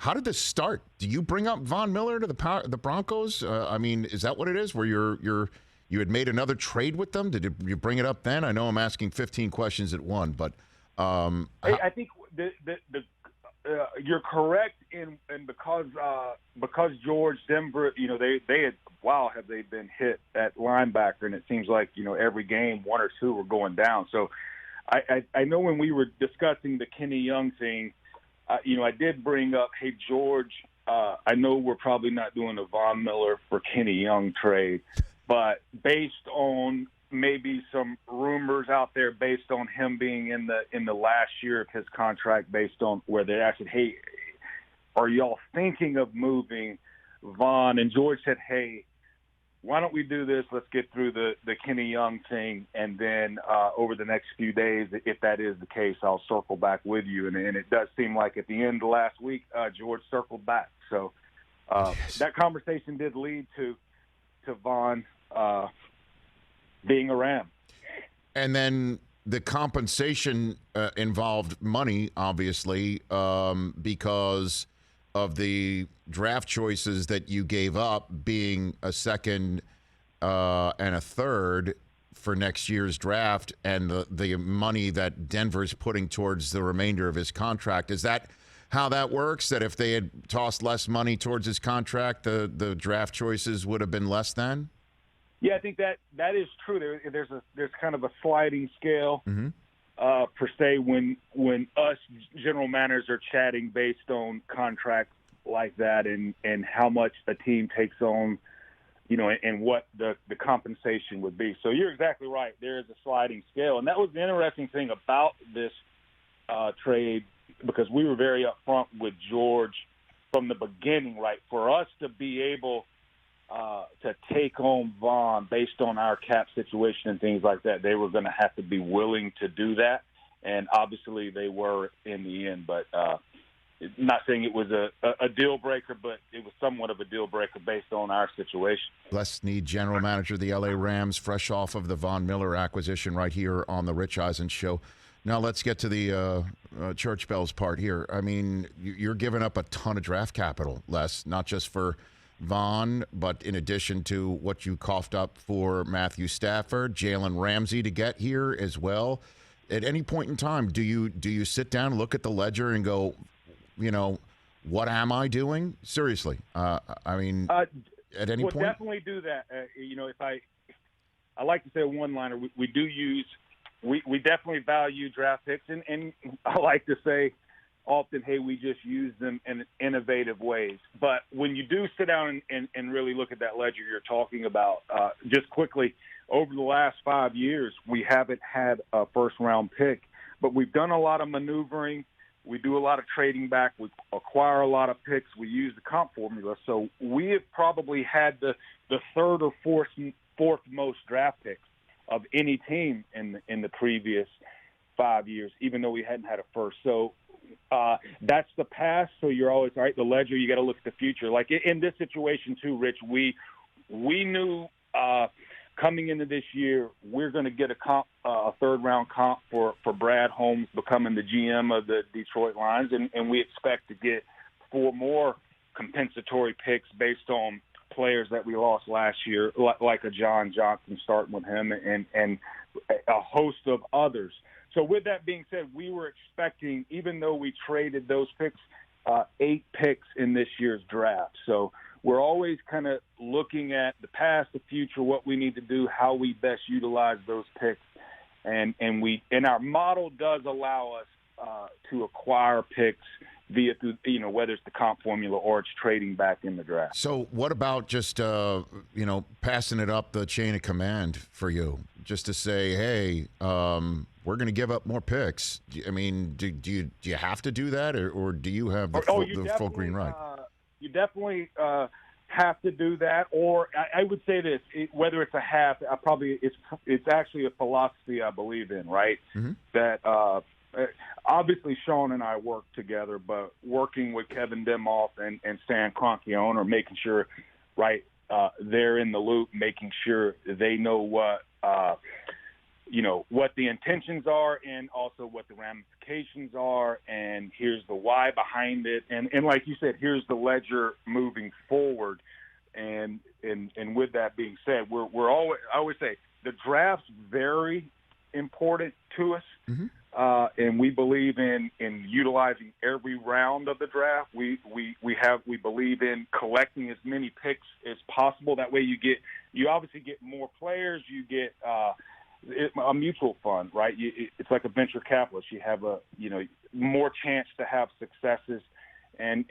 How did this start? Do you bring up Von Miller to the Broncos? I mean, is that what it is? Where you had made another trade with them? Did you bring it up then? I know I'm asking 15 questions at one, but I think you're correct in because George Denver, they had have they been hit at linebacker, and it seems like every game one or two were going down. So I know when we were discussing the Kenny Young thing. I did bring up, hey, George, I know we're probably not doing a Von Miller for Kenny Young trade, but based on maybe some rumors out there based on him being in the last year of his contract, based on where they asked, hey, are y'all thinking of moving Von? And George said, hey, why don't we do this? Let's get through the Kenny Young thing, and then over the next few days, if that is the case, I'll circle back with you. And it does seem like at the end of last week, George circled back. So that conversation did lead to Von being a Ram. And then the compensation involved money, obviously, because of the draft choices that you gave up, being a second and a third for next year's draft, and the money that Denver's putting towards the remainder of his contract. Is that how that works? That if they had tossed less money towards his contract, the draft choices would have been less than? Yeah, I think that is true. There's kind of a sliding scale. Mm-hmm. Per se, when us general managers are chatting based on contracts like that and how much a team takes on, and what the compensation would be. So you're exactly right. There is a sliding scale. And that was the interesting thing about this trade, because we were very upfront with George from the beginning, right? For us to be able to take on Von based on our cap situation and things like that, they were going to have to be willing to do that. And obviously they were in the end, but not saying it was a deal breaker, but it was somewhat of a deal breaker based on our situation. Les Snead, general manager of the LA Rams, fresh off of the Von Miller acquisition right here on the Rich Eisen Show. Now let's get to the church bells part here. I mean, you're giving up a ton of draft capital, Les, not just for Von, but in addition to what you coughed up for Matthew Stafford, Jalen Ramsey to get here as well. At any point in time, do you sit down, look at the ledger, and go, what am I doing? Seriously, I mean, at any point, we'll definitely do that. If I like to say a one-liner, we do use, we definitely value draft picks, and I like to say often, hey, we just use them in innovative ways. But when you do sit down and really look at that ledger you're talking about, just quickly, over the last 5 years, we haven't had a first-round pick, but we've done a lot of maneuvering. We do a lot of trading back. We acquire a lot of picks. We use the comp formula. So we have probably had the third or fourth most draft picks of any team in the previous 5 years, even though we hadn't had a first. So that's the past. So you're always, all right, the ledger, you got to look at the future. Like in this situation too, Rich, we knew coming into this year, we're going to get a third-round comp for Brad Holmes becoming the GM of the Detroit Lions, and we expect to get 4 more compensatory picks based on players that we lost last year, like a John Johnson starting with him and a host of others. So with that being said, we were expecting, even though we traded those picks, 8 picks in this year's draft. So we're always kind of looking at the past, the future, what we need to do, how we best utilize those picks. And our model does allow us to acquire picks via, whether it's the comp formula or it's trading back in the draft. So what about just, passing it up the chain of command for you, just to say, hey, we're going to give up more picks? I mean, do you have to do that, or do you have the full green light? You definitely have to do that, or I would say this: whether it's a half, it's actually a philosophy I believe in, right? Mm-hmm. That obviously Sean and I work together, but working with Kevin Demoff and Stan Kroenke are making sure, right, they're in the loop, making sure they know what what the intentions are and also what the ramifications are, and here's the why behind it. And like you said, here's the ledger moving forward. And with that being said, we're always, I always say the draft's very important to us. Mm-hmm. And we believe in utilizing every round of the draft. We believe in collecting as many picks as possible. That way you obviously get more players. You get a mutual fund, right? It's like a venture capitalist. You have more chance to have successes, and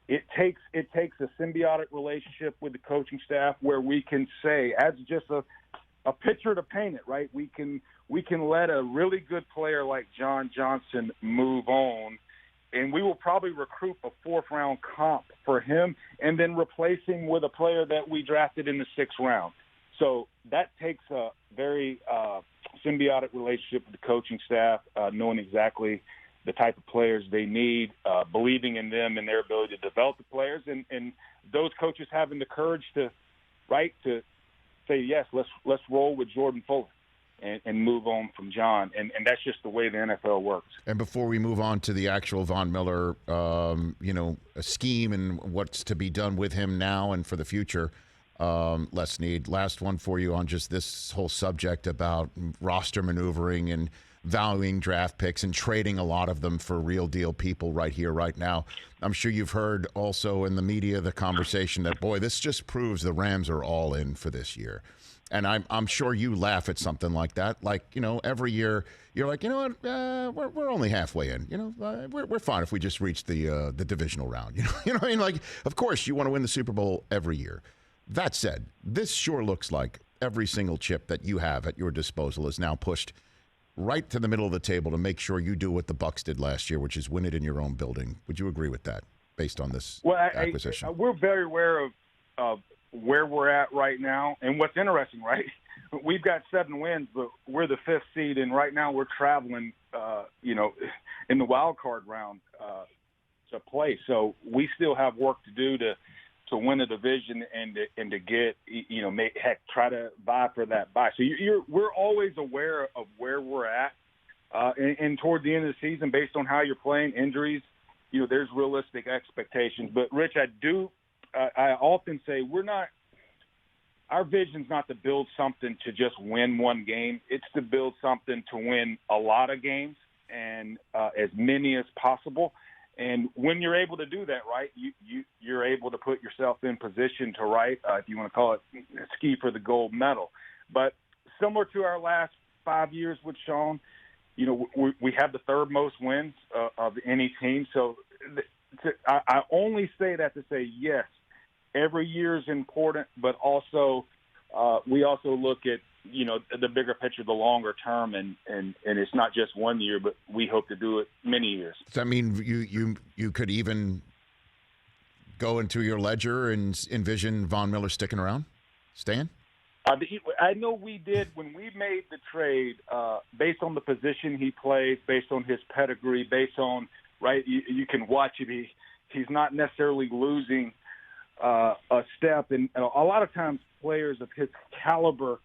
it takes a symbiotic relationship with the coaching staff where we can say, as just a picture to paint it, right? We can let a really good player like John Johnson move on, and we will probably recruit a fourth-round comp for him and then replace him with a player that we drafted in the sixth round. So that takes a very symbiotic relationship with the coaching staff, knowing exactly the type of players they need, believing in them and their ability to develop the players, and those coaches having the courage to say, yes, let's roll with Jordan Fuller and move on from John. And that's just the way the NFL works. And before we move on to the actual Von Miller, a scheme and what's to be done with him now and for the future, Les Snead, last one for you on just this whole subject about roster maneuvering and valuing draft picks and trading a lot of them for real deal people right here, right now. I'm sure you've heard also in the media the conversation that, boy, this just proves the Rams are all in for this year. And I'm sure you laugh at something like that. Like, every year you're like, what, we're only halfway in. We're fine if we just reach the divisional round. What I mean? Like, of course you want to win the Super Bowl every year. That said, this sure looks like every single chip that you have at your disposal is now pushed right to the middle of the table to make sure you do what the Bucs did last year, which is win it in your own building. Would you agree with that based on this acquisition? We're very aware of where we're at right now. And what's interesting, right, we've got 7 wins, but we're the 5th seed, and right now we're traveling, in the wild card round to play. So we still have work to do to win a division and to get, try to vie for that bye. So we're always aware of where we're at. And toward the end of the season, based on how you're playing, injuries, there's realistic expectations. But, Rich, I often say our vision's not to build something to just win one game. It's to build something to win a lot of games and as many as possible. And when you're able to do that, right, you're able to put yourself in position to, right, if you want to call it, ski for the gold medal. But similar to our last 5 years with Sean, we have the 3rd most wins of any team. So I only say that to say, yes, every year is important, but also we also look at, the bigger picture, the longer term, and it's not just 1 year, but we hope to do it many years. Does that mean you could even go into your ledger and envision Von Miller sticking around, staying? I know we did when we made the trade, based on the position he plays, based on his pedigree, based on, right, you can watch it. He's not necessarily losing a step. And a lot of times players of his caliber,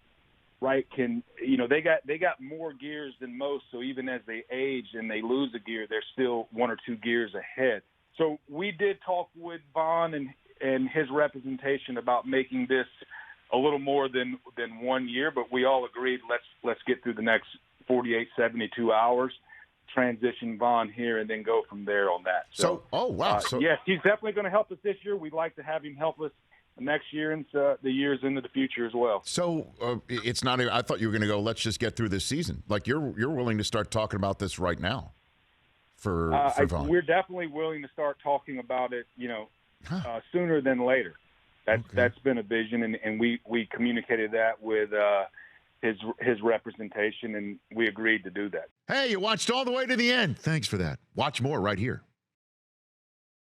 right, they got more gears than most. So even as they age and they lose a gear, they're still 1 or 2 gears ahead. So we did talk with Von and his representation about making this a little more than 1 year, but we all agreed let's get through the next 48, 72 hours, transition Von here, and then go from there on that. So yes, he's definitely going to help us this year. We'd like to have him help us next year and the years into the future as well. So it's not. I thought you were going to go, let's just get through this season. Like you're willing to start talking about this right now for Von. We're definitely willing to start talking about it, sooner than later. That's been a vision, and we communicated that with his representation, and we agreed to do that. Hey, you watched all the way to the end. Thanks for that. Watch more right here.